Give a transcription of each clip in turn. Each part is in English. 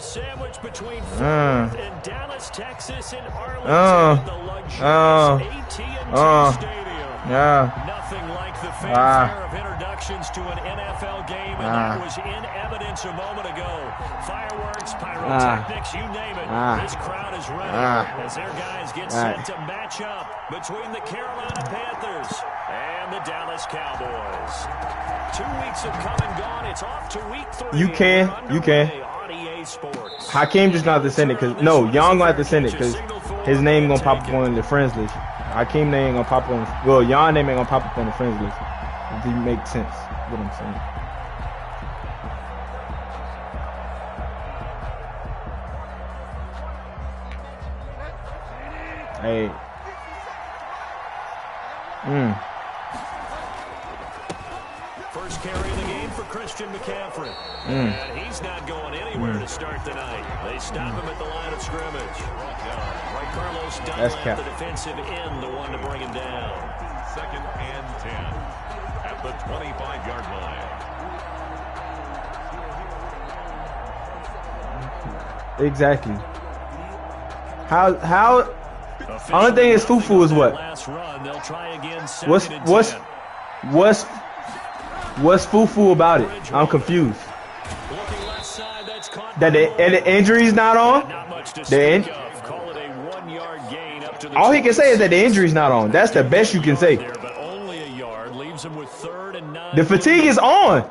sandwich between Fort Worth and Dallas, Texas, and Arlington at the luxurious AT&T Stadium. Nothing like the fanfare of introductions to an NFL game, and that was in evidence a moment ago. Fireworks, pyrotechnics, you name it. This crowd is ready as their guys get set to match up between the Carolina Panthers and the Dallas Cowboys. 2 weeks have come and gone. It's off to week 3. You can. Hakeem just not to send it because Young gonna have to send it because his name gonna pop up on the friends list. Hakeem name ain't gonna pop on. Well, Young name ain't gonna pop up on the friends list. If it makes sense, what I'm saying. Hey. First carry of the game for Christian McCaffrey. And he's not going anywhere to start the night. They stop him at the line of scrimmage. Right, Carlos Dunlap, the defensive end, the one to bring him down. 2nd and 10 at the 25-yard line. Exactly. How only thing is Fufu is what? What's Fufu about it? I'm confused. That the injury's not on? All he can say is that the injury's not on. That's the best you can say. The fatigue is on.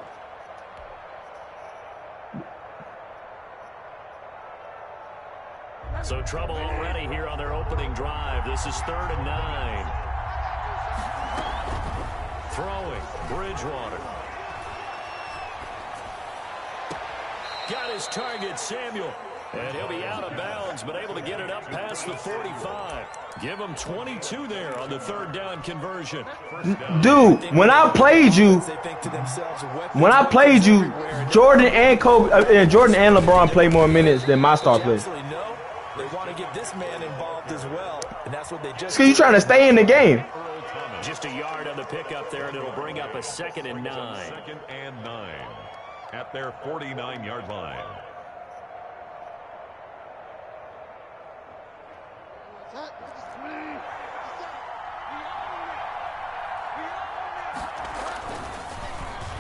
So trouble already here on their opening drive. This is 3rd and 9. Throwing, Bridgewater. Got his target, Samuel. And he'll be out of bounds, but able to get it up past the 45. Give him 22 there on the 3rd down conversion. Dude, when I played you, Jordan and Jordan and LeBron play more minutes than my star players. They want to get this man involved as well, and that's what they just. So you trying to stay in the game? Just a yard on the pickup there, and it'll bring up a 2nd and 9. 2nd and 9 at their 49-yard line.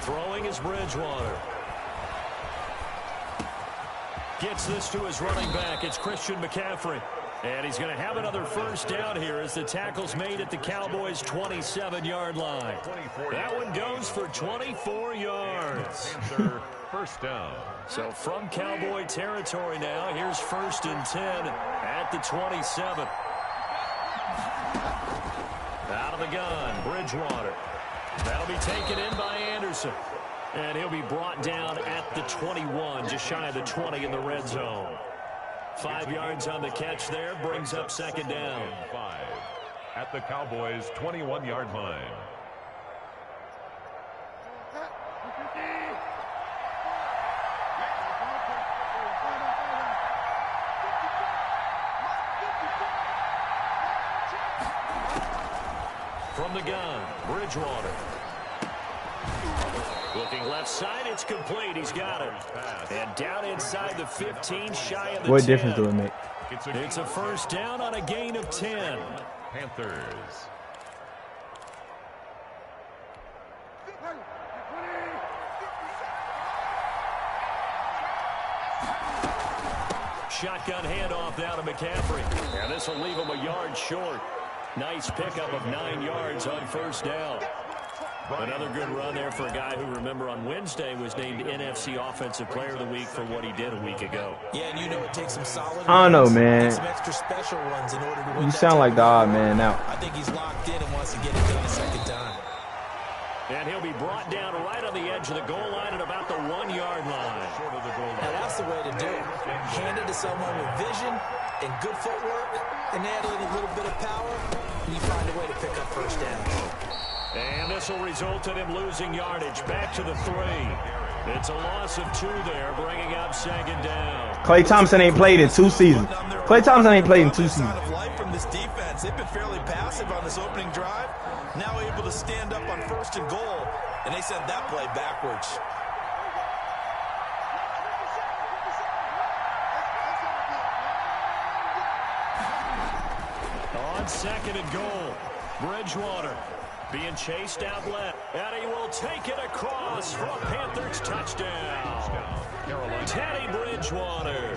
Throwing is Bridgewater. Gets this to his running back. It's Christian McCaffrey. And he's going to have another first down here as the tackle's made at the Cowboys' 27-yard line. That one goes for 24 yards. First down. So from Cowboy territory now, here's 1st and 10 at the 27. Out of the gun, Bridgewater. That'll be taken in by Anderson. And he'll be brought down at the 21, just shy of the 20 in the red zone. 5 yards on the catch there, brings up 2nd down. 5 at the Cowboys' 21-yard line. From the gun, Bridgewater. Looking left side, it's complete. He's got it. And down inside the 15, shy of the 10. What difference do it make? It's a first down on a gain of 10. Panthers. Shotgun handoff down to McCaffrey. And this will leave him a yard short. Nice pickup of 9 yards on first down. Another good run there for a guy who, remember, on Wednesday was named NFC Offensive Player of the Week for what he did a week ago. Yeah, and you know it takes some solid. I don't know, man. Some extra special runs in order to win. You sound like the odd man now. I think he's locked in and wants to get it done a second time. And he'll be brought down right on the edge of the goal line at about the 1-yard line. Short of the goal line. And that's the way to do it. Hand it to someone with vision and good footwork, and add a little bit of power, and you find a way to pick up first down. And this will result in him losing yardage. Back to the 3. It's a loss of 2 there, bringing up 2nd down. Klay Thompson ain't played in 2 seasons. Klay Thompson ain't played in 2 seasons. From this defense, they've been fairly passive on this opening drive. Now able to stand up on 1st and goal, and they sent that play backwards. on 2nd and goal. Bridgewater being chased out left. And he will take it across for a Panthers touchdown. Teddy Bridgewater,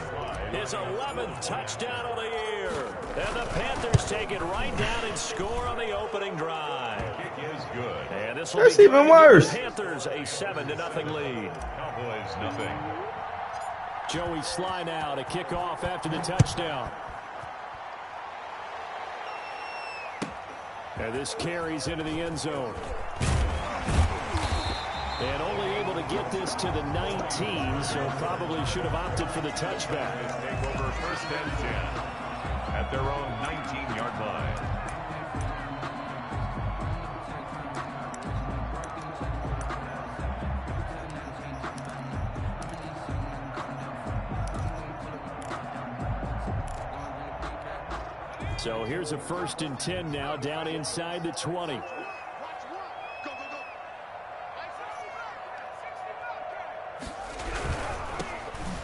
his 11th touchdown of the year. And the Panthers take it right down and score on the opening drive. Kick is good. And this will That's be even worse. The Panthers a 7-0 lead. Cowboys nothing. Joey Sly now to kick off after the touchdown. And this carries into the end zone. And only able to get this to the 19, so probably should have opted for the touchback. Take over 1st and 10 at their own 19-yard line. So here's a 1st and 10 now, down inside the 20.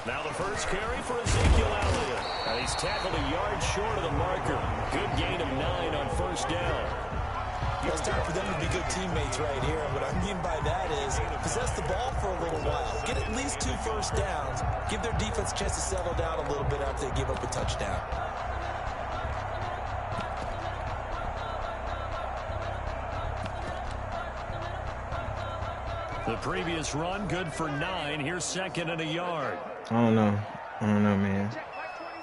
Now the first carry for Ezekiel Elliott. And he's tackled a yard short of the marker. Good gain of 9 on 1st down. It's time for them to be good teammates right here. And what I mean by that is possess the ball for a little while. Get at least 2 first downs. Give their defense a chance to settle down a little bit after they give up a touchdown. The previous run, good for 9. Here's 2nd and a yard. I don't know, man.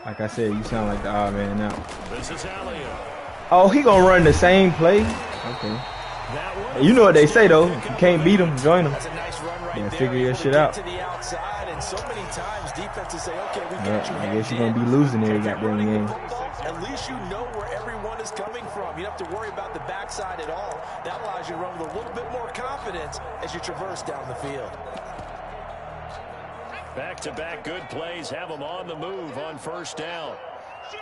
Like I said, you sound like the odd man now. This is Elliott. Oh, he gonna run the same play? Okay. You know what they say though. If you can't beat them, join them. That's a nice run right Yeah, there. figure your shit out. To the outside, and so many times defenses say, okay, we got you. I guess you're gonna be losing every goddamn game. At least you know where everyone is coming from. You don't have to worry about the backside at all. That allows you to run with a little bit more confidence as you traverse down the field. Back-to-back good plays have them on the move on 1st down.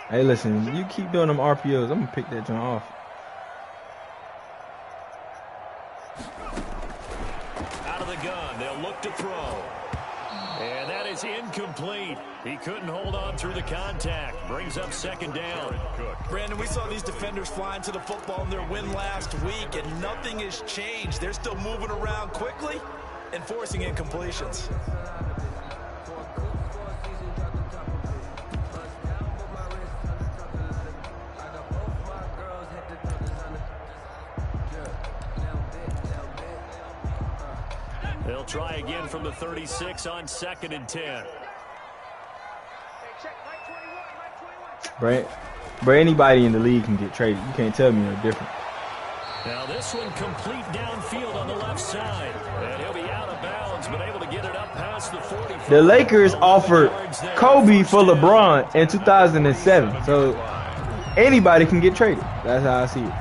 Hey, listen, you keep doing them RPOs, I'm gonna pick that joint off. Out of the gun, they'll look to throw. And that is incomplete. He couldn't hold on through the contact. Brings up 2nd down. Brandon, we saw these defenders flying to the football in their win last week, and nothing has changed. They're still moving around quickly and forcing incompletions. They'll try again from the 36 on 2nd and 10. Brett, anybody in the league can get traded. You can't tell me no different. Now this one complete downfield on the left side. And he'll be out of bounds, but able to get it up past the 40. The Lakers offered Kobe for LeBron in 2007. So anybody can get traded. That's how I see it.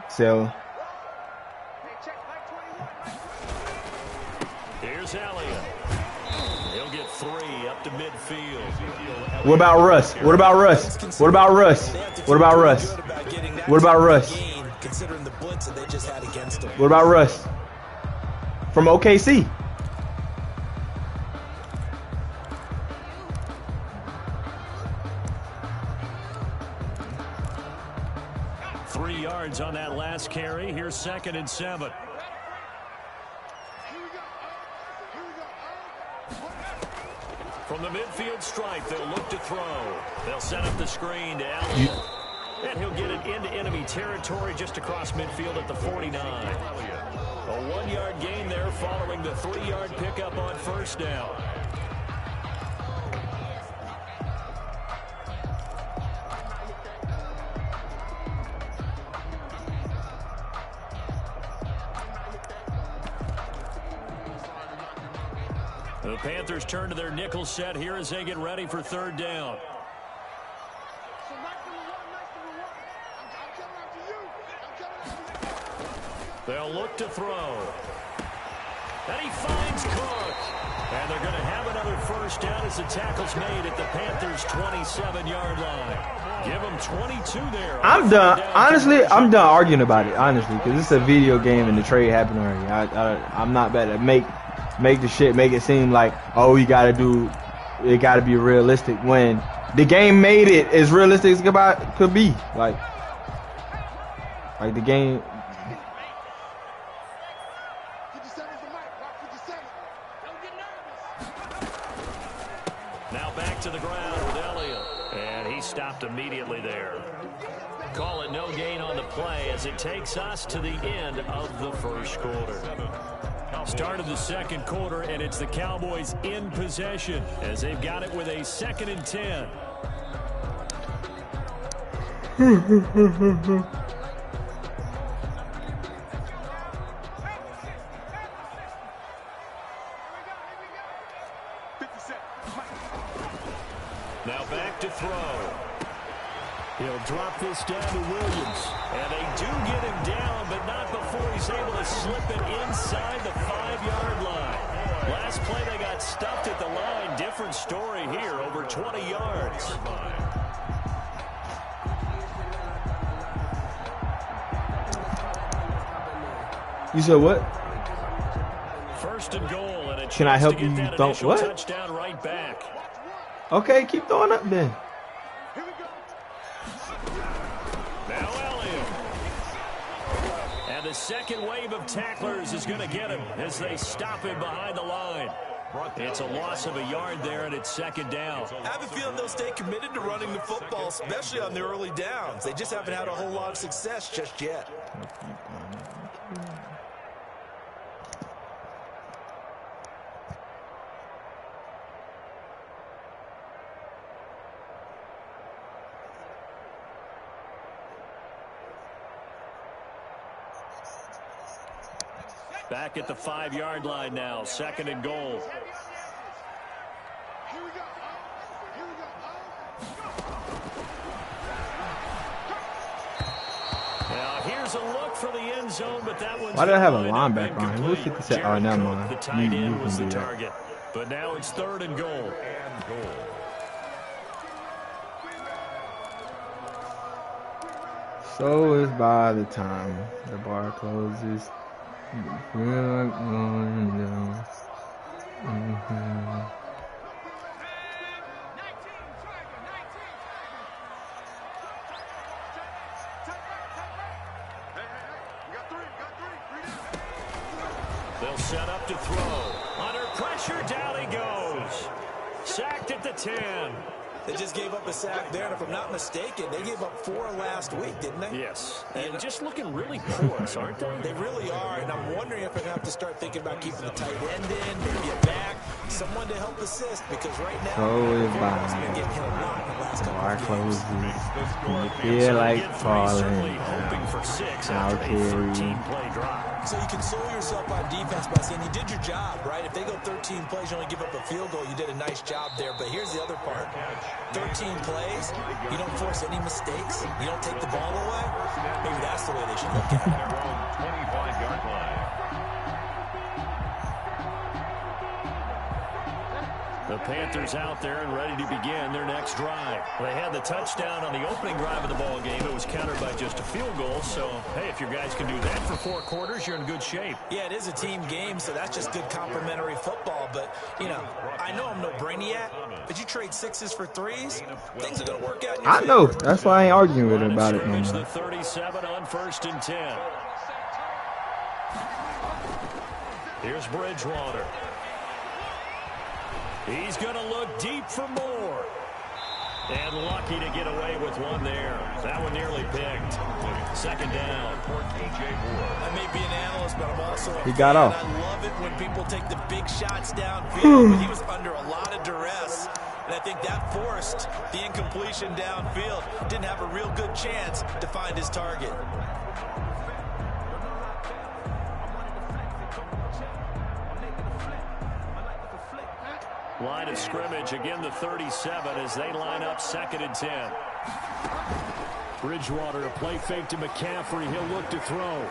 So here's Elliott. He'll get 3 up to midfield. what about Russ? What about Russ? What about Russ? What about Russ? What about Russ? Considering the blitz that they just had against them. What about Russ? From OKC. On that last carry. Here's 2nd and 7. From the midfield stripe, they'll look to throw. They'll set up the screen to Elliott. And he'll get it into enemy territory just across midfield at the 49. A 1-yard gain there following the 3-yard pickup on 1st down. The Panthers turn to their nickel set here as they get ready for 3rd down. They'll look to throw. And he finds Cook. And they're going to have another 1st down as the tackle's made at the Panthers' 27-yard line. Give them 22 there. I'm done. Honestly, I'm done arguing about it, honestly, because it's a video game and the trade happened already. I'm not bad at make the shit, make it seem like, oh, you got to do it got to be realistic when the game made it as realistic as it could be. Like the game. Now back to the ground with Elliott. And he stopped immediately there. Call it no gain on the play as it takes us to the end of the first quarter. Start of the second quarter, and it's the Cowboys in possession as they've got it with a 2nd and 10. Now back to throw. He'll drop this down to Williams. And they do get him down, but not before he's able to slip it inside the 5-yard line. Last play they got stuffed at the line. Different story here, over 20 yards. You said what? 1st and goal, and a Can I help chance to you? get that Don't initial what? touchdown right back. Okay, keep throwing up then. Now Elliott. And the second wave of tacklers is going to get him as they stop him behind the line. It's a loss of a yard there, and it's 2nd down. I have a feeling they'll stay committed to running the football, especially on the early downs. They just haven't had a whole lot of success just yet. Back at the 5-yard line now, 2nd and goal. Now here's a look for the end zone, but that one's Why did I have a linebacker on him? Who's 57? Oh, never mind. The tight You end was the can do that. target. But now it's 3rd and goal. So is by the time the bar closes. Feel like going down. They'll set up to throw. Under pressure, down he goes. Sacked at the 10. They just gave up a sack there, and if I'm not mistaken, they gave up 4 last week, didn't they? Yes. And just looking really porous, aren't they? They really are, and I'm wondering if they're going to have to start thinking about keeping the tight end in, maybe a back, someone to help assist, because right now, So is has by been getting hit a lot in the last couple bar of games. closes. You feel like Certainly falling hoping down. for 6 Out after a here. 13-play drive. So you console yourself on defense by saying you did your job, right? If they go 13 plays, you only give up a field goal, you did a nice job there. But here's the other part. 13 plays, you don't force any mistakes, you don't take the ball away. Maybe that's the way they should look at it. 25-yard line. The Panthers out there and ready to begin their next drive. They had the touchdown on the opening drive of the ball game. It was countered by just a field goal. So, hey, if your guys can do that for 4 quarters, you're in good shape. Yeah, it is a team game, so that's just good complimentary football. But, you know, I know I'm no brainiac, but you trade 6s for 3s, things are going to work out in your favor. know. That's why I ain't arguing with him about it no It's more. the 37 on 1st and 10. Here's Bridgewater. He's going to look deep for more. And lucky to get away with one there. That one nearly picked. 2nd down. I may be an analyst, but I'm also a He got fan. off. I love it when people take the big shots downfield, but he was under a lot of duress. And I think that forced the incompletion downfield. Didn't have a real good chance to find his target. Line of scrimmage, again the 37 as they line up 2nd and 10. Bridgewater, a play fake to McCaffrey. He'll look to throw.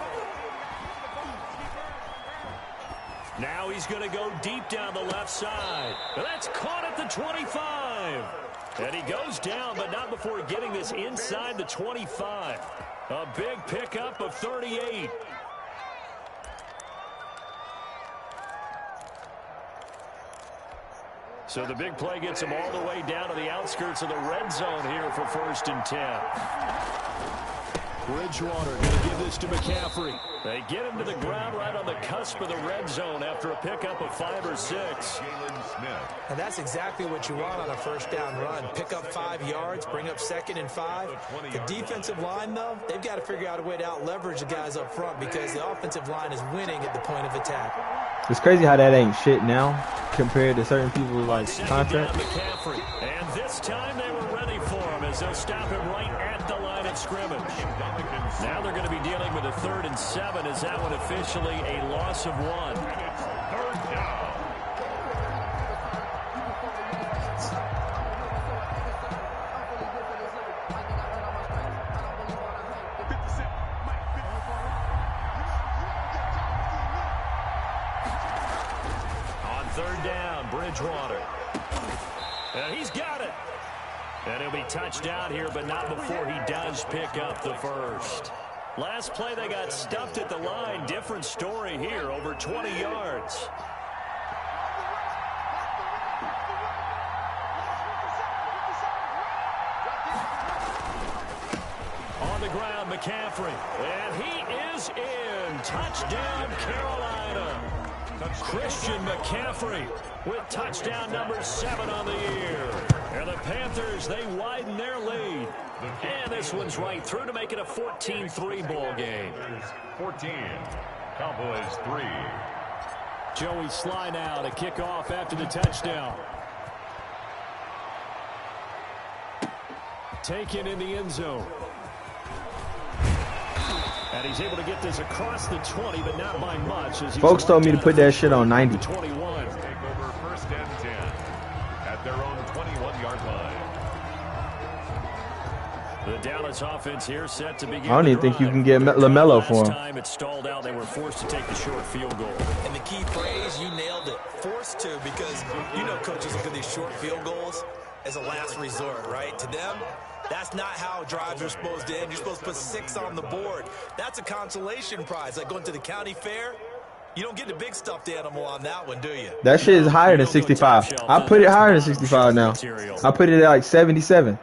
Now he's going to go deep down the left side. That's caught at the 25. And he goes down, but not before getting this inside the 25. A big pickup of 38. So the big play gets them all the way down to the outskirts of the red zone here for 1st and 10. Bridgewater going to give this to McCaffrey. They get him to the ground right on the cusp of the red zone after a pickup of 5 or 6. And that's exactly what you want on a first down run. Pick up 5 yards, bring up 2nd and 5. The defensive line, though, they've got to figure out a way to out-leverage the guys up front because the offensive line is winning at the point of attack. It's crazy how that ain't shit now compared to certain people like contract. McCaffrey. And this time they were ready for him as they'll stop him right at the line of scrimmage. Now they're going to be dealing with a 3rd and 7. Is that one officially a loss of 1? Third down. On 3rd down, Bridgewater. And he's got it. And he'll be touched out here, but not before he does pick up the 1st. Last play, they got stuffed at the line. Different story here, over 20 yards. On the ground, McCaffrey. And he is in. Touchdown, Carolina. Christian McCaffrey with touchdown number 7 on the year. And the Panthers, they widen their lead. And this one's right through to make it a 14-3 ball game. 14. Cowboys 3. Joey Sly now to kick off after the touchdown. Taken in the end zone. And he's able to get this across the 20, but not by much. As folks told me to put that shit on 90. 21. Take over 1st and 10 at their own 21-yard line. The Dallas offense here set to begin. I don't even think you can get LaMelo for him. Time it stalled out. They were forced to take the short field goal. And the key phrase, you nailed it. Forced to, because you know coaches look at these short field goals as a last resort, right? To them, that's not how drives are supposed to end. You're supposed to put 6 on the board. That's a consolation prize. Like going to the county fair, you don't get the big stuffed animal on that one, do you? That shit is higher than 65. I put it higher than 65 now. I put it at like 77.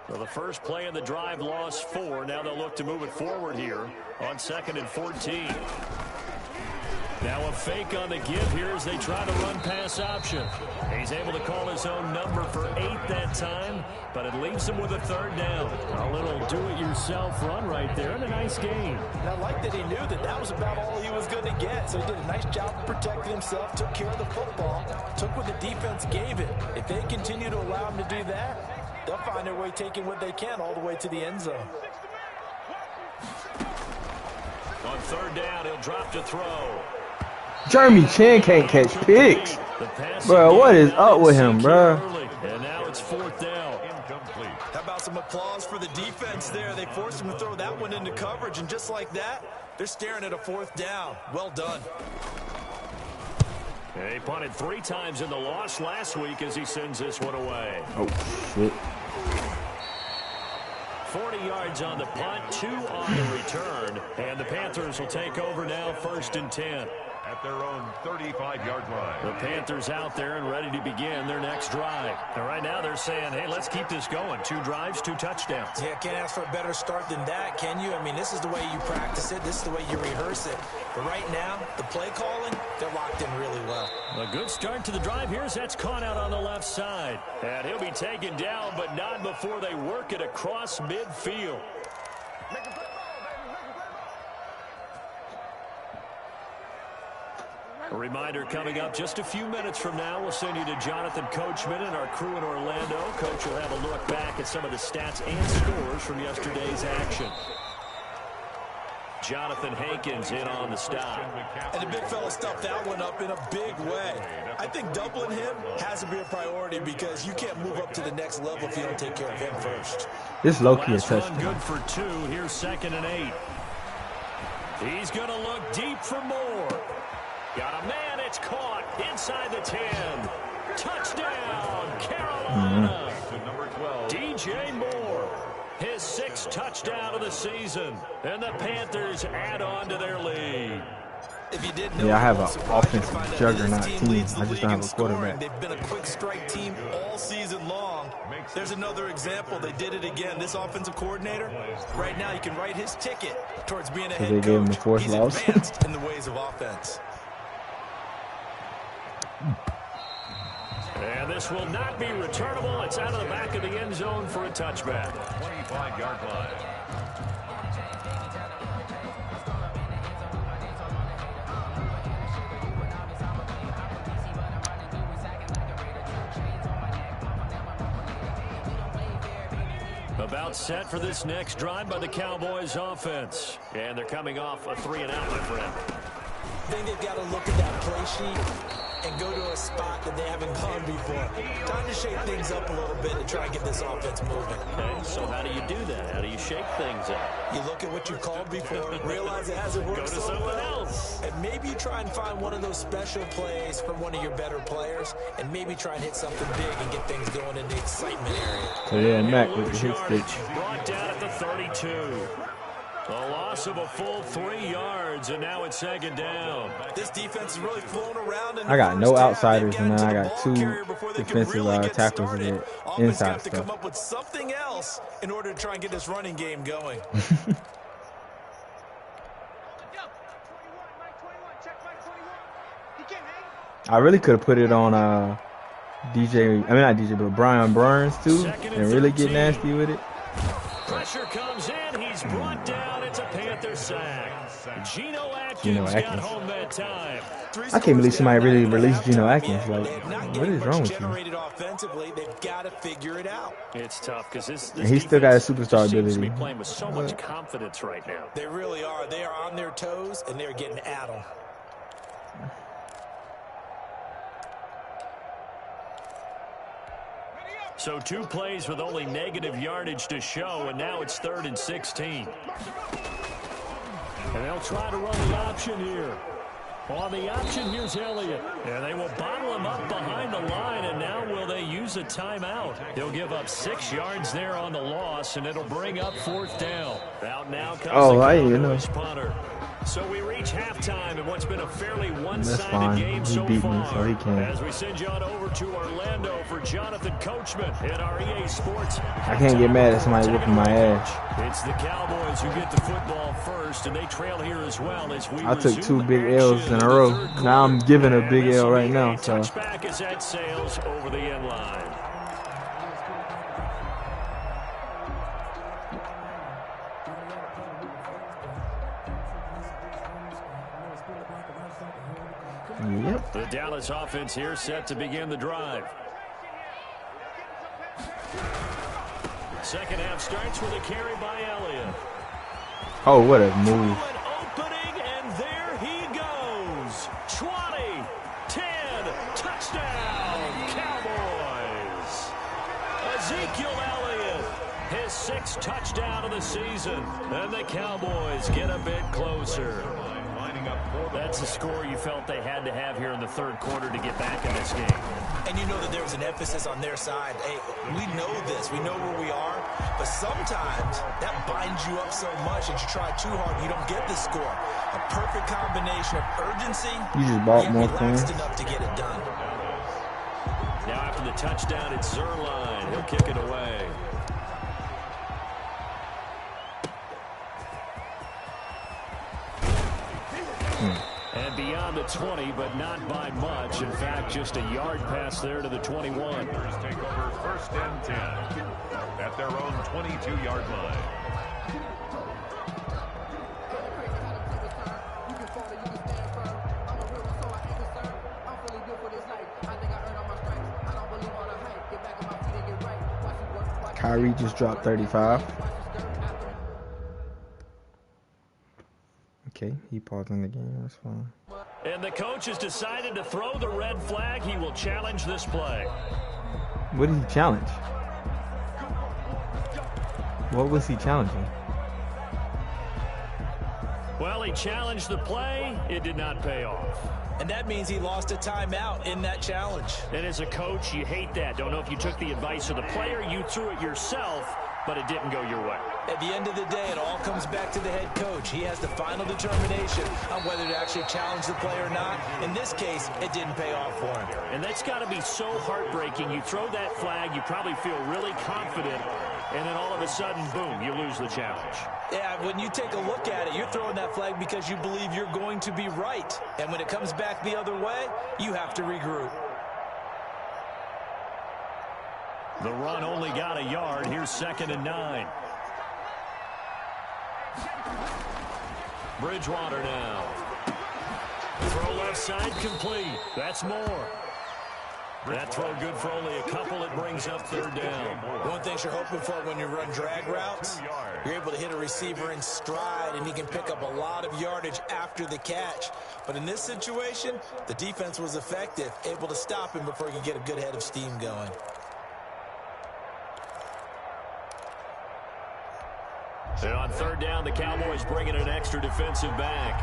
So the first play of the drive lost 4. Now they'll look to move it forward here on 2nd and 14. Now a fake on the give here as they try to run pass option. He's able to call his own number for 8 that time, but it leaves him with a 3rd down. A little do-it-yourself run right there and a nice gain. And I like that he knew that that was about all he was going to get, so he did a nice job of protecting himself, took care of the football, took what the defense gave him. If they continue to allow him to do that, they'll find their way taking what they can all the way to the end zone. On 3rd down, he'll drop to throw. Jeremy Chin can't catch picks. Bro, what is up with him, bro? And now it's 4th down. Incomplete. How about some applause for the defense there? They forced him to throw that one into coverage, and just like that, they're staring at a 4th down. Well done. He punted 3 times in the loss last week as he sends this one away. Oh, shit. 40 yards on the punt, 2 on the return. And the Panthers will take over now, 1st and 10. At their own 35-yard line. The Panthers out there and ready to begin their next drive. And right now they're saying, hey, let's keep this going. 2 drives, 2 touchdowns. Yeah, can't ask for a better start than that, can you? I mean, this is the way you practice it. This is the way you rehearse it. But right now, the play calling, they're locked in really well. A good start to the drive here as that's caught out on the left side. And he'll be taken down, but not before they work it across midfield. A reminder coming up just a few minutes from now, we'll send you to Jonathan Coachman and our crew in Orlando. Coach will have a look back at some of the stats and scores from yesterday's action. Jonathan Hankins in on the stop. And the big fella stuffed that one up in a big way. I think doubling him has to be a priority because you can't move up to the next level if you don't take care of him first. This low-key a Last run touchdown. good for 2. Here's 2nd and 8. He's going to look deep for more. Got a man, it's caught inside the 10. Touchdown, Carolina. Number 12. DJ Moore, his 6th touchdown of the season. And the Panthers add on to their lead. If you didn't know, Yeah, I have an offensive juggernaut team. I just don't have a quarterback. They've been a quick strike team all season long. There's another example. They did it again. This offensive coordinator, right now, you can write his ticket towards being a head gave him the coach. fourth He's loss. advanced in the ways of offense. And this will not be returnable. It's out of the back of the end zone for a touchback. 25-yard line. About set for this next drive by the Cowboys offense. And they're coming off a 3-and-out, my friend. I think they've got to look at that play sheet and go to a spot that they haven't gone before. Time to shake things up a little bit to try and get this offense moving. Okay, so how do you do that? How do you shake things up? You look at what you called before, realize it hasn't worked Go to so something well, else. and maybe you try and find one of those special plays from one of your better players, and maybe try and hit something big and get things going in the excitement area. So yeah, Mac with the hit stitch. Brought down at the 32. A loss of a full 3 yards, and now it's second down. This defense is really flown around. I got no outsiders, and then I got 2 defensive tackles that inside stuff. To come up with something else in order to try and get this running game going. I really could have put it on but Brian Burns too, and really get nasty with it. Pressure comes in. He's brought down. It's a Panther sack. Geno Atkins got home that time. I can't believe somebody really released Geno Atkins. Like, what is wrong with you? Offensively, they've got to figure it out. It's tough because this he still got a superstar ability. Seems to be playing with so much confidence right now. They really are. They are on their toes, and they're getting at them. So 2 plays with only negative yardage to show, and now it's 3rd and 16. And they'll try to run the option here. On the option, here's Elliott. And they will bottle him up behind the line, and now will they use a timeout? They'll give up 6 yards there on the loss, and it'll bring up 4th down. Out now comes the Cowboys punter. So we reach halftime in what's been a fairly one-sided game so far. As we send you on over to Orlando for Jonathan Coachman at our EA Sports. I can't get mad at somebody whipping my ass. It's the Cowboys who get the football first, and they trail here as well as we I took 2 big L's in a row. Now I'm giving a big L right now. So. Touchback as that sails over the end line. Yep. The Dallas offense here set to begin the drive. Second half starts with a carry by Elliott. Oh, what a move. An opening, and there he goes. 20, 10, touchdown, Cowboys. Ezekiel Elliott, his 6th touchdown of the season. And the Cowboys get a bit closer. That's the score you felt they had to have here in the 3rd quarter to get back in this game. And you know that there was an emphasis on their side. Hey, we know this. We know where we are. But sometimes that binds you up so much that you try too hard, you don't get the score. A perfect combination of urgency and relaxed enough to get it done. Now after the touchdown, it's Zerline. He'll kick it away. And beyond the 20, but not by much. In fact, just a yard pass there to the 21. Panthers take over 1st and 10 at their own 22-yard line. Kyrie just dropped 35. Okay, he paused in the game. That's fine. And the coach has decided to throw the red flag. He will challenge this play. What did he challenge? What was he challenging? Well, he challenged the play. It did not pay off. And that means he lost a timeout in that challenge. And as a coach, you hate that. Don't know if you took the advice of the player. You threw it yourself, but it didn't go your way. At the end of the day, it all comes back to the head coach. He has the final determination on whether to actually challenge the play or not. In this case, it didn't pay off for him. And that's got to be so heartbreaking. You throw that flag, you probably feel really confident, and then all of a sudden, boom, you lose the challenge. Yeah, when you take a look at it, you're throwing that flag because you believe you're going to be right. And when it comes back the other way, you have to regroup. The run only got a yard. Here's 2nd and 9. Bridgewater now. Throw left side complete. That's more. That throw good for only a couple. It brings up 3rd down. One thing you're hoping for when you run drag routes, you're able to hit a receiver in stride, and he can pick up a lot of yardage after the catch. But in this situation, the defense was effective, able to stop him before he could get a good head of steam going. And on 3rd down, the Cowboys bring in an extra defensive back.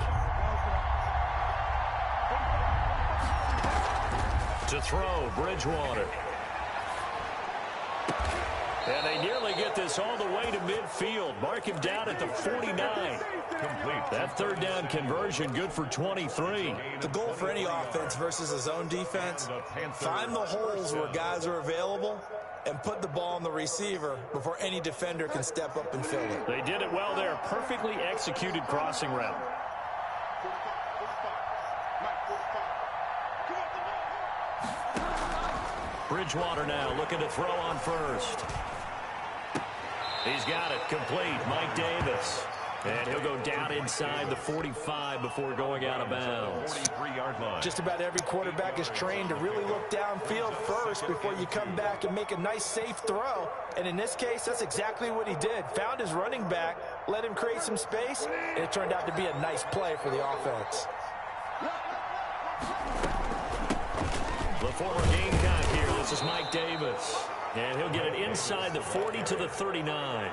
To throw, Bridgewater. And they nearly get this all the way to midfield. Mark him down at the 49. Complete. That 3rd down conversion good for 23. The goal for any offense versus a zone defense, find the holes where guys are available and put the ball on the receiver before any defender can step up and fill it. They did it well there. Perfectly executed crossing route. Bridgewater now looking to throw on 1st. He's got it complete. Mike Davis. And he'll go down inside the 45 before going out of bounds. 43-yard line. Just about every quarterback is trained to really look downfield first before you come back and make a nice, safe throw. And in this case, that's exactly what he did. Found his running back, let him create some space, and it turned out to be a nice play for the offense. The former Gamecock here. This is Mike Davis. And he'll get it inside the 40 to the 39.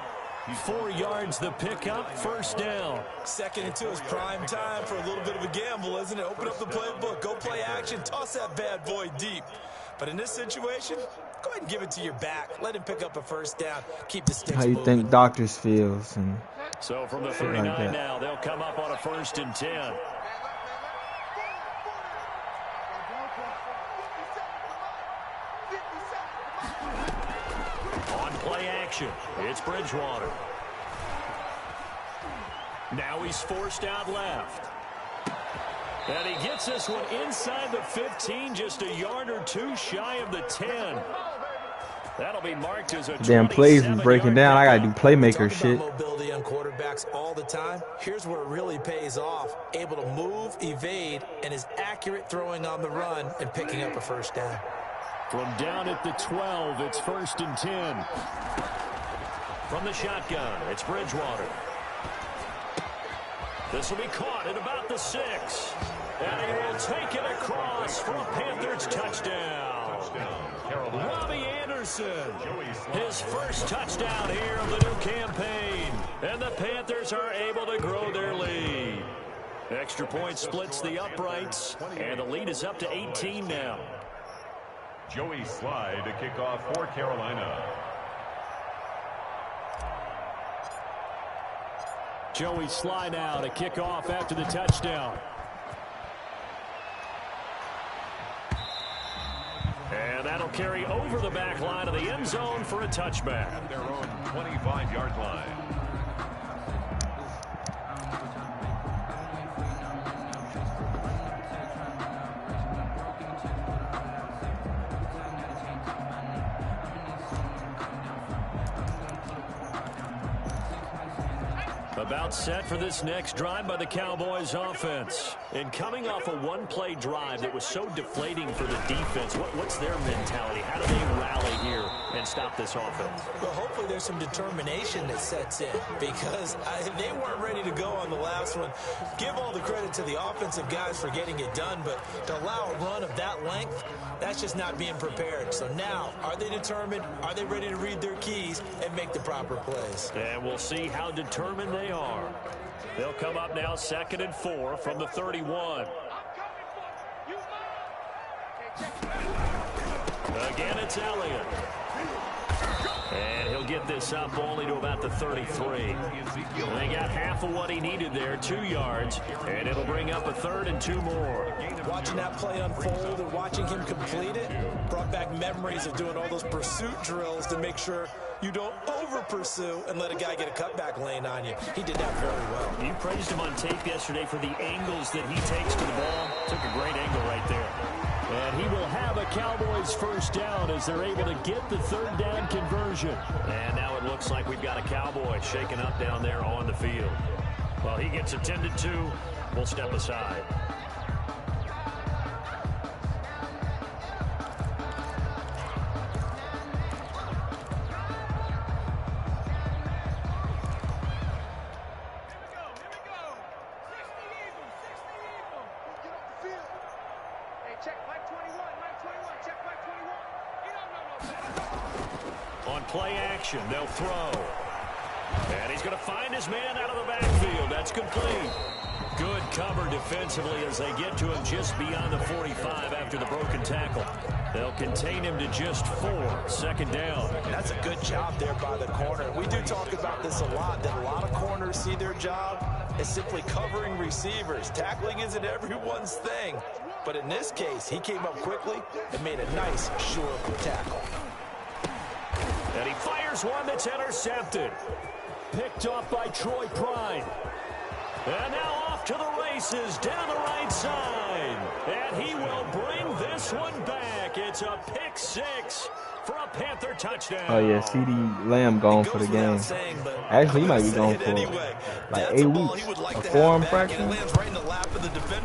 4 yards the pickup, 1st down. 2nd and 2 is prime time for a little bit of a gamble, isn't it? Open up the playbook, go play action, toss that bad boy deep. But in this situation, go ahead and give it to your back. Let him pick up a 1st down. Keep the sticks How you moving. think doctors feels? And So from the 39 now, they'll come up on a 1st and 10. On play action, it's Bridgewater. Now he's forced out left. And he gets this one inside the 15, just a yard or 2 shy of the 10. That'll be marked as a damn plays is breaking down. I gotta do playmaker shit. About mobility on quarterbacks all the time. Here's where it really pays off. Able to move, evade, and is accurate throwing on the run and picking up a 1st down. From down at the 12, it's 1st and 10. From the shotgun, it's Bridgewater. This will be caught at about the 6. And he will take it across for a Panthers touchdown. Robbie Anderson, his first touchdown here of the new campaign. And the Panthers are able to grow their lead. Extra point splits the uprights, and the lead is up to 18 now. Joey Slye to kick off for Carolina. Joey Slye now to kick off after the touchdown. And that'll carry over the back line of the end zone for a touchback. At their own 25-yard line. About set for this next drive by the Cowboys offense. And coming off a one-play drive that was so deflating for the defense, what's their mentality? How do they rally here and stop this offense? Well, hopefully there's some determination that sets in because they weren't ready to go on the last one. Give all the credit to the offensive guys for getting it done, but to allow a run of that length, that's just not being prepared. So now, are they determined? Are they ready to read their keys and make the proper plays? And we'll see how determined they are. They'll come up now 2nd and 4 from the 31. Again, it's Elliott. And he'll get this up only to about the 33. And they got half of what he needed there, 2 yards. And it'll bring up a 3rd and 2 more. Watching that play unfold and watching him complete it brought back memories of doing all those pursuit drills to make sure you don't over-pursue and let a guy get a cutback lane on you. He did that very well. You praised him on tape yesterday for the angles that he takes to the ball. Took a great angle right there. And he will have a Cowboys first down as they're able to get the 3rd down conversion. And now it looks like we've got a Cowboy shaken up down there on the field. Well, he gets attended to. We'll step aside. Play action, they'll throw. And he's going to find his man out of the backfield. That's complete. Good cover defensively as they get to him just beyond the 45 after the broken tackle. They'll contain him to just 4. 2nd down. That's a good job there by the corner. We do talk about this a lot, that a lot of corners see their job as simply covering receivers. Tackling isn't everyone's thing. But in this case, he came up quickly and made a nice, sure tackle. And he fires one that's intercepted. Picked off by Troy Pride. And now off to the races down the right side. And he will bring this one back. It's a pick 6 for a Panther touchdown. Oh, yeah, CD Lamb gone for the game. Actually, he might be gone for like 8 weeks. A forearm fracture.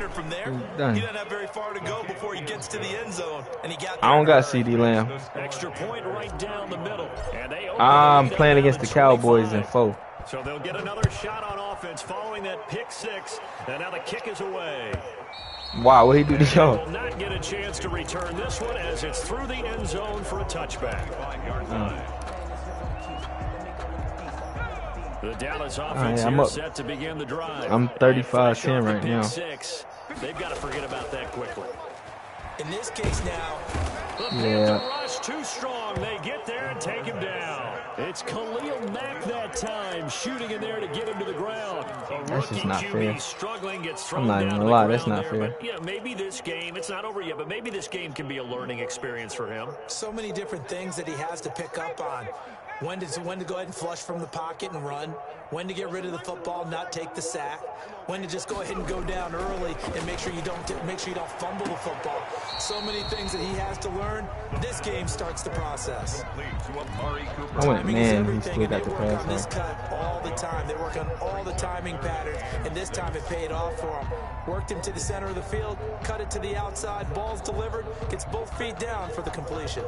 From there, he doesn't have very far to go before he gets to the end zone, and he got. I don't got CD Lamb. Extra point right down the middle. And I'm playing against the Cowboys in 4. So they'll get another shot on offense following that pick 6, and now the kick is away. Wow, what he do to y'all? Will not get a chance to return this one as it's through the end zone for a touchback. The Dallas offense here set to begin the drive. I'm 35-10 right now. 6. They've got to forget about that quickly. In this case now, the Panther rush too strong. They get there and take him down. It's Khalil Mack that time, shooting in there to get him to the ground. That's just not fair. I'm not even gonna lie, that's not fair. But, yeah, maybe this game, it's not over yet, but maybe this game can be a learning experience for him. So many different things that he has to pick up on. When to go ahead and flush from the pocket and run. When to get rid of the football, not take the sack. When to just go ahead and go down early and make sure you don't fumble the football. So many things that he has to learn. This game starts the process. I went, man, he still got the pass. This cut all the time. They work on all the timing patterns, and this time it paid off for him. Worked him to the center of the field, cut it to the outside, ball's delivered, gets both feet down for the completion.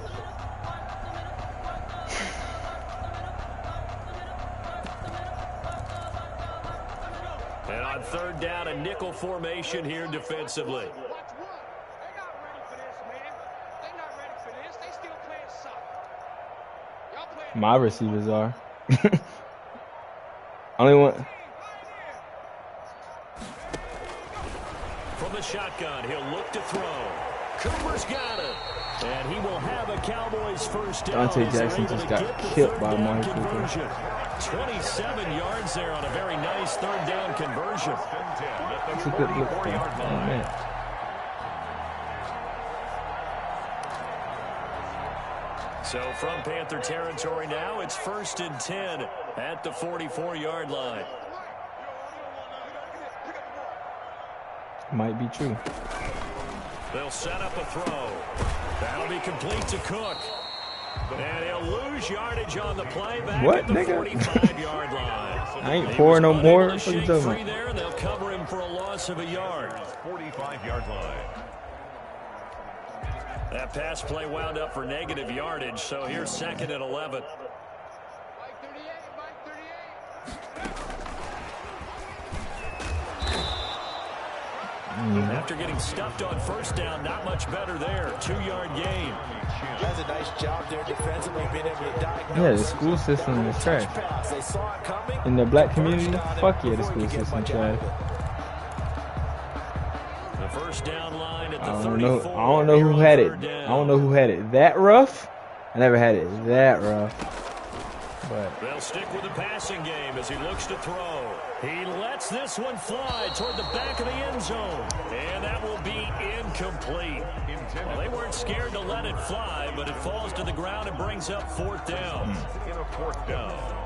And on 3rd down, a nickel formation here defensively. My receivers are. Only one. From the shotgun, he'll look to throw. Cooper's got it. And he will have a Cowboys first down. Dante Jackson just got killed by Amari Cooper. 27 yards there on a very nice 3rd down conversion. That's a good look for him. Oh, man. So from Panther territory now, it's 1st and 10 at the 44-yard line. Might be true. They'll set up a throw. That'll be complete to Cook. And he'll lose yardage on the play back at the 45-yard line. I ain't pouring no more. What you talking about? There, and they'll cover him for a loss of a yard. 45-yard line. That pass play wound up for negative yardage, so here's 2nd and 11. After getting stuffed on 1st down, not much better there. 2-yard gain. Does a nice job there defensively, being able to diagnose. Yeah, the school system is trash. In the black community, fuck yeah, the school system trash. The 1st down line at the I 34. don't know who had it. I don't know who had it that rough. I never had it that rough. But they'll stick with the passing game as he looks to throw. He lets this one fly toward the back of the end zone. And that will be incomplete. Well, they weren't scared to let it fly, but it falls to the ground and brings up 4th down. In a 4th down.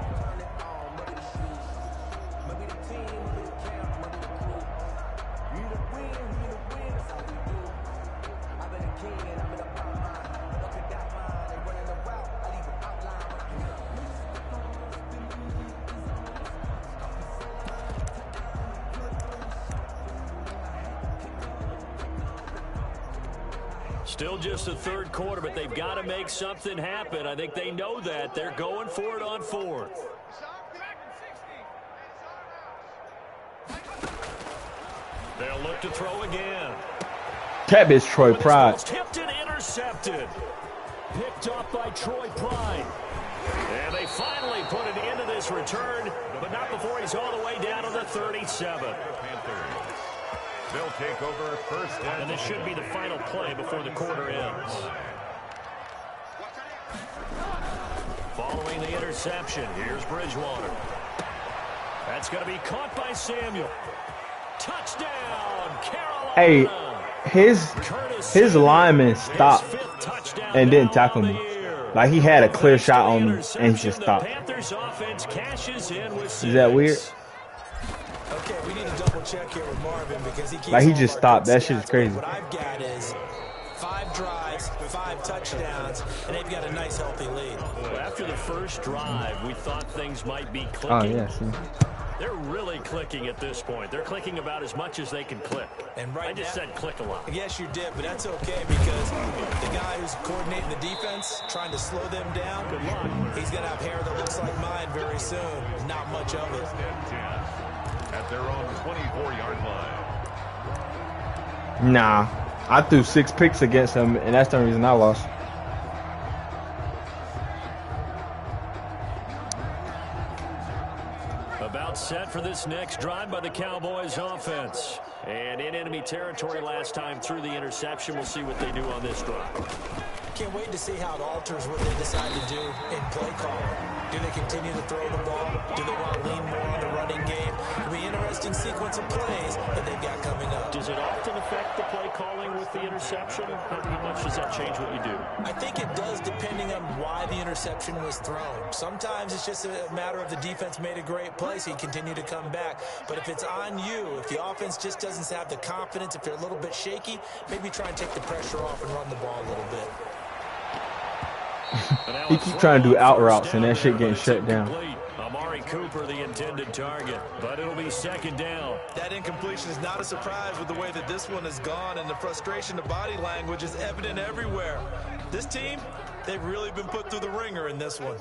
Still just the 3rd quarter, but they've got to make something happen. I think they know that. They're going for it on 4th. They'll look to throw again. that bitch Troy Pride. Tipped and intercepted. Picked off by Troy Pride. And they finally put an end to this return, but not before he's all the way down to the 37. Panthers. They'll take over 1st down. And this should be the final play before the quarter ends. Following the interception, here's Bridgewater. That's going to be caught by Samuel. Touchdown, Carolina. Hey, his lineman stopped and didn't tackle me. Like, he had a clear shot on me and he just stopped. Is that weird? Okay, we need to double check here with Marvin because he keeps like he just stopped. That shit is crazy. What I've got is 5 drives, 5 touchdowns, and they've got a nice healthy lead. Well, after the first drive, we thought things might be clicking. Oh yeah, see. They're really clicking at this point. They're clicking about as much as they can click. And right I just said click a lot. Yes, you did, but that's okay because the guy who's coordinating the defense, trying to slow them down, Good luck. he's going to have hair that looks like mine very soon. Not much of it. At their own 24-yard line. Nah, I threw 6 picks against him, and that's the reason I lost. About set for this next drive by the Cowboys offense. And in enemy territory last time through the interception. We'll see what they do on this drive. Can't wait to see how it alters what they decide to do in play calling. Do they continue to throw the ball? Do they want to lean more on the running game? It'll be an interesting sequence of plays that they've got coming up. Does it often affect the play calling with the interception? How much does that change what you do? I think it does depending on why the interception was thrown. Sometimes it's just a matter of the defense made a great play, so you continue to come back. But if it's on you, if the offense just doesn't have the confidence, if they're a little bit shaky, maybe try and take the pressure off and run the ball a little bit. He keeps trying to do out routes, and that shit getting shut down. Amari Cooper, the intended target, but it'll be 2nd down. That incompletion is not a surprise with the way that this one has gone, and the frustration, the body language is evident everywhere. This team, they've really been put through the ringer in this one.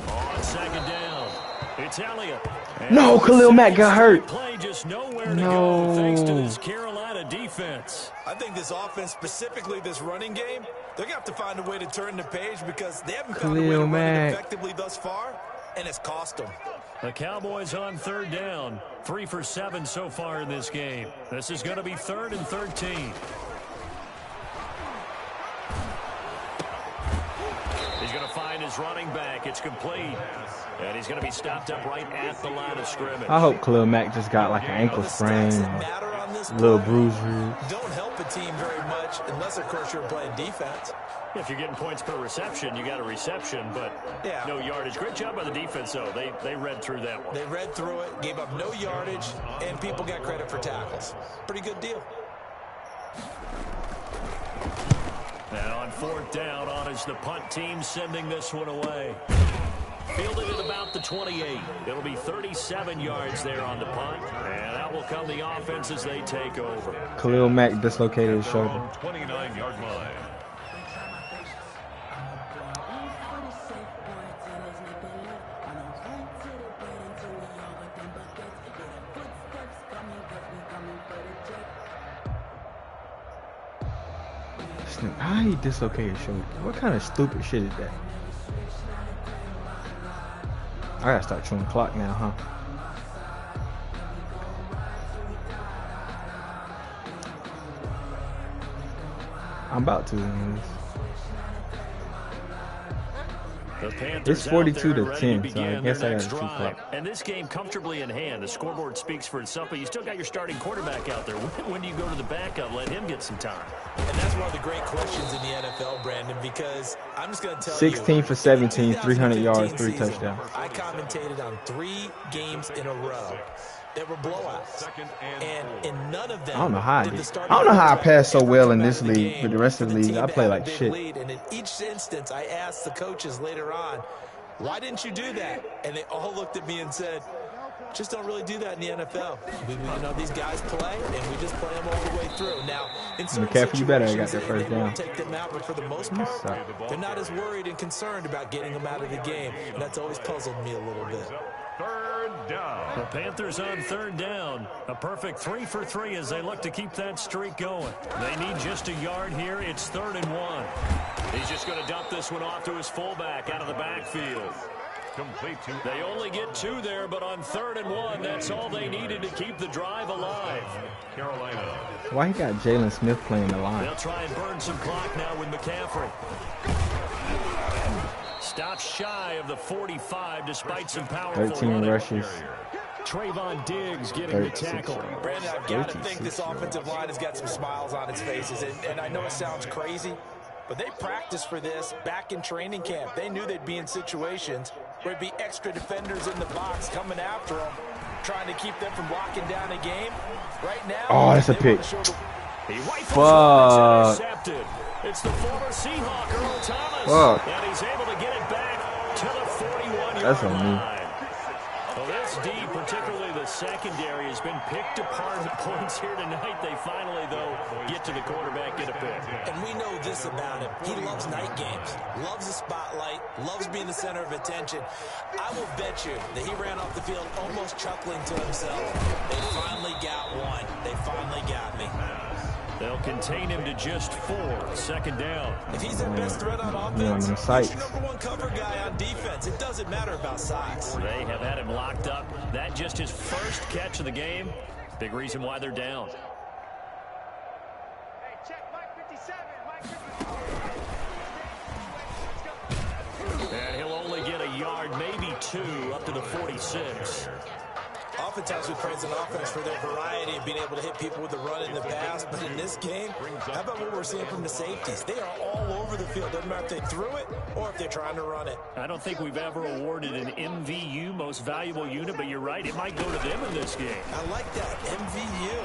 On 2nd down, it's Elliott. No, Khalil Mack got hurt. Play just nowhere to go thanks to this Carolina defense. I think this offense, specifically this running game, they're going to have to find a way to turn the page because they haven't found a way to run it effectively thus far, and it's cost them. The Cowboys on 3rd down, 3 for 7 so far in this game. This is going to be 3rd and 13. He's going to find his running back. It's complete. And he's going to be stopped up right at the line of scrimmage. I hope Khalil Mack just got like an ankle sprain, little bruise. Don't help a team very much unless, of course, you're playing defense. If you're getting points per reception, you got a reception, but no yardage. Great job by the defense, though. They read through that one. They read through it, gave up no yardage, and people got credit for tackles. Pretty good deal. Now on 4th down, on is the punt team sending this one away. Fielded at about the 28. It'll be 37 yards there on the punt, and that will come the offense as they take over. Khalil Mack dislocated his shoulder. 29-yard line. How he dislocated his shoulder? What kind of stupid shit is that? I gotta start chewing the clock now, huh? I'm about to. It's 42-10, so I guess I got a 2 clock. And this game comfortably in hand. The scoreboard speaks for itself, but you still got your starting quarterback out there. When do you go to the backup? Let him get some time. And that's one of the great questions in the NFL, Brandon, because I'm just going to tell 16 for 17, 300 yards, 3 season, touchdowns. I commentated on 3 games in a row that were blowouts, and in none of them, I don't know how I passed so well in this league, but the rest of the leagues I play like shit. And in each instance, I asked the coaches later on, why didn't you do that? And they all looked at me and said, just don't really do that in the NFL. You know, these guys play, and we just play them all the way through. Now, in certain McCaffrey, you better have got situations, that first they won't down. take them out, but for the most part, they're not as worried and concerned about getting them out of the game. And that's always puzzled me a little bit. Third down. The Panthers on 3rd down. A perfect 3 for 3 as they look to keep that streak going. They need just a yard here. It's 3rd and 1. He's just going to dump this one off to his fullback out of the backfield. Complete to. They only get 2 there, but on 3rd and 1, that's all they needed to keep the drive alive. Carolina. Why he got Jalen Smith playing the line? They'll try and burn some clock now with McCaffrey. Stops shy of the 45 despite some powerful 13 running. rushes. Trayvon Diggs getting the tackle. Brandon, I've got to think this offensive line has got some smiles on its faces. And I know it sounds crazy, but they practiced for this back in training camp. They knew they'd be in situations where it'd be extra defenders in the box coming after them, trying to keep them from locking down a game. Right now, oh, that's a pick. Fuck. It's the former Seahawk, Earl Thomas. Fuck. And he's able to get it back to the 41-yard That's on me. line. Well, this D, particularly the secondary, has been picked apart at points here tonight. They finally, though, get to the quarterback, get a pick. And we know this about him. He loves night games, loves the spotlight, loves being the center of attention. I will bet you that he ran off the field almost chuckling to himself. They finally got one. They finally got me. They'll contain him to just 4. 2nd down. If he's their best threat on offense, he's your #1 cover guy on defense. It doesn't matter about size. They have had him locked up. That just his first catch of the game. Big reason why they're down. And he'll only get a yard, maybe 2, up to the 46. Oftentimes we praise an offense for their variety of being able to hit people with the run in the past, but in this game, how about what we're seeing from the safeties? They are all over the field. Doesn't matter if they threw it or if they're trying to run it. I don't think we've ever awarded an MVU, most valuable unit, but you're right, it might go to them in this game. I like that, MVU.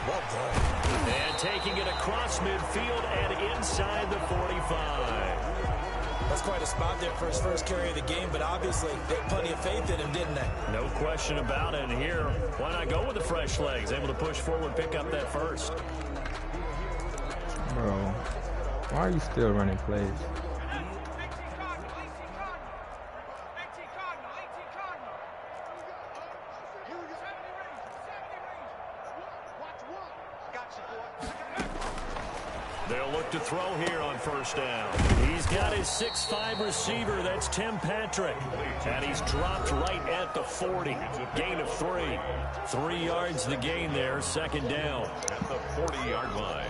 Well done. And taking it across midfield and inside the 45. That's quite a spot there for his first carry of the game, but obviously they had plenty of faith in him, didn't they? No question about it. And here, why not go with the fresh legs? Able to push forward, pick up that first. Bro, why are you still running plays? They'll look to throw here on 1st down. He's got his 6'5" receiver. That's Tim Patrick. And he's dropped right at the 40. Gain of 3. 3 yards the gain there. 2nd down. At the 40-yard line.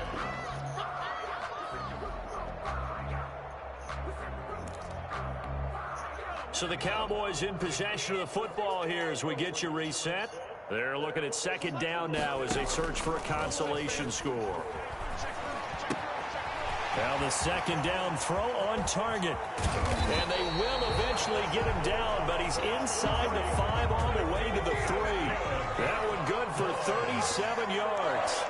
So the Cowboys in possession of the football here as we get you reset. They're looking at 2nd down now as they search for a consolation score. Now the 2nd down throw on target. And they will eventually get him down, but he's inside the 5 on the way to the 3. That one good for 37 yards.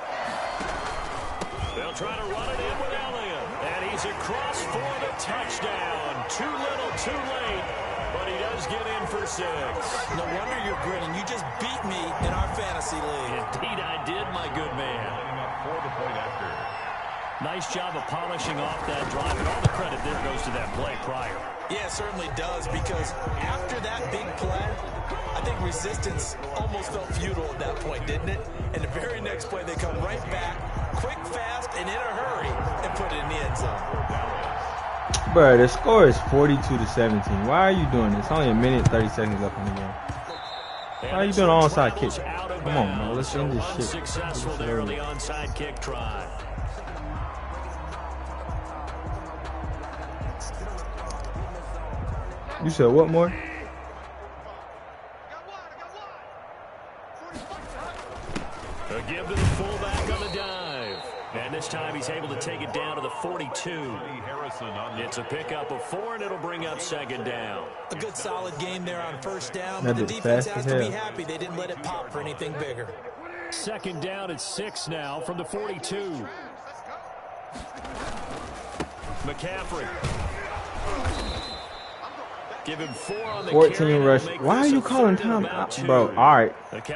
They'll try to run it in with Elliott. And he's across for the touchdown. Too little, too late. But he does get in for 6. No wonder you're grinning. You just beat me in our fantasy league. Indeed I did, my good man. For the point after. Nice job of polishing off that drive, and all the credit there goes to that play prior. Yeah, it certainly does, because after that big play, I think resistance almost felt futile at that point, didn't it? And the very next play, they come right back, quick, fast, and in a hurry, and put it in the end zone. Bro, the score is 42-17. Why are you doing this? Only a minute, 30 seconds left in the game. Why are you doing an onside kick? Come on, bro. Let's end this shit. Unsuccessful there on the onside kick try. You said what more? A give to the fullback on the dive. And this time he's able to take it down to the 42. It's a pickup of 4, and it'll bring up second down. A good solid game there on first down, but the defense has to be happy they didn't let it pop for anything bigger. Second down at 6 now from the 42. McCaffrey. Give him 4 on the 14 rush. Why are you calling time out, bro? All right.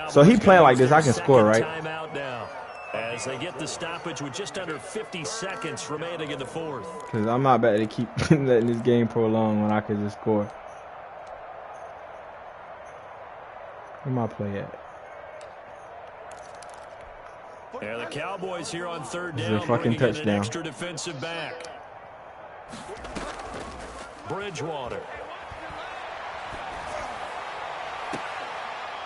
So he playing like this. I can score, right? Timeout now as they get the stoppage with just under 50 seconds remaining in the fourth. Because I'm not about to keep letting this game prolong when I can just score. Where my play at? Yeah, the Cowboys here on third This down, is a fucking bringing in touchdown. an extra defensive back. Bridgewater.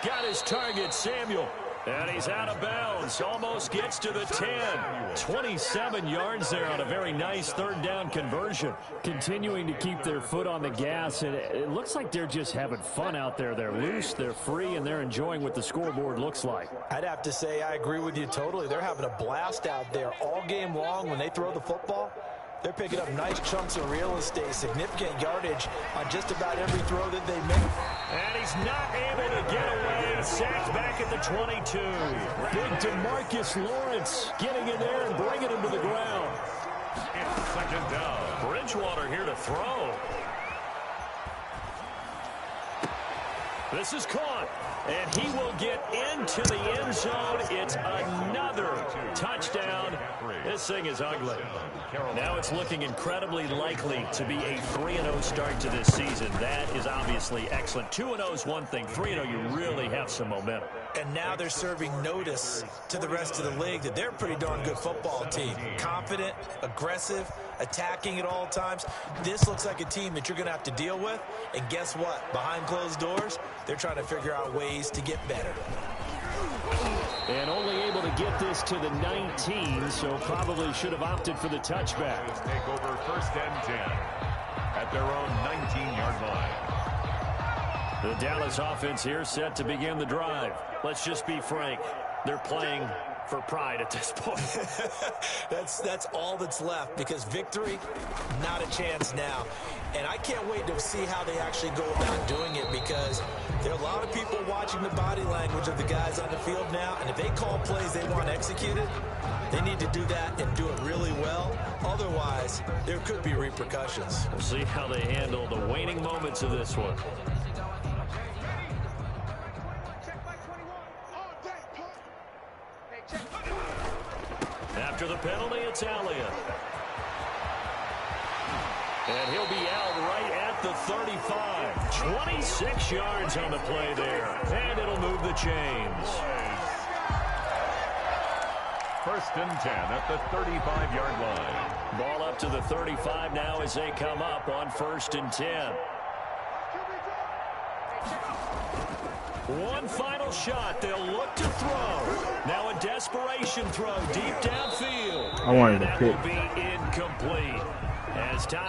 Got his target, Samuel. And he's out of bounds. Almost gets to the 10. 27 yards there on a very nice third down conversion. Continuing to keep their foot on the gas, and it looks like they're just having fun out there. They're loose, they're free, and they're enjoying what the scoreboard looks like. I'd have to say I agree with you totally. They're having a blast out there all game long when they throw the football. They're picking up nice chunks of real estate, significant yardage on just about every throw that they make. And he's not able to get away. Sacked back at the 22. Big DeMarcus Lawrence getting in there and bringing him to the ground. It's second down. Bridgewater here to throw. This is caught, and he will get into the end zone. It's another touchdown. This thing is ugly. Now it's looking incredibly likely to be a 3-0 start to this season. That is obviously excellent. 2-0 is one thing. 3-0, you really have some momentum. And now they're serving notice to the rest of the league that they're a pretty darn good football team. Confident, aggressive, attacking at all times. This looks like a team that you're going to have to deal with. And guess what? Behind closed doors, they're trying to figure out ways to get better. And only able to get this to the 19, so probably should have opted for the touchback. Take over first and 10 at their own 19-yard line. The Dallas offense here set to begin the drive. Let's just be frank. They're playing for pride at this point. That's all that's left, because victory, not a chance now. And I can't wait to see how they actually go about doing it, because there are a lot of people watching the body language of the guys on the field now, and if they call plays they want executed, they need to do that and do it really well. Otherwise, there could be repercussions. We'll see how they handle the waning moments of this one. After the penalty, it's Elliott. And he'll be out right at the 35. 26 yards on the play there. And it'll move the chains. First and 10 at the 35-yard line. Ball up to the 35 now as they come up on first and 10. One final shot. They'll look to throw. Now a desperation throw deep downfield. I wanted to pick. That will be incomplete. As time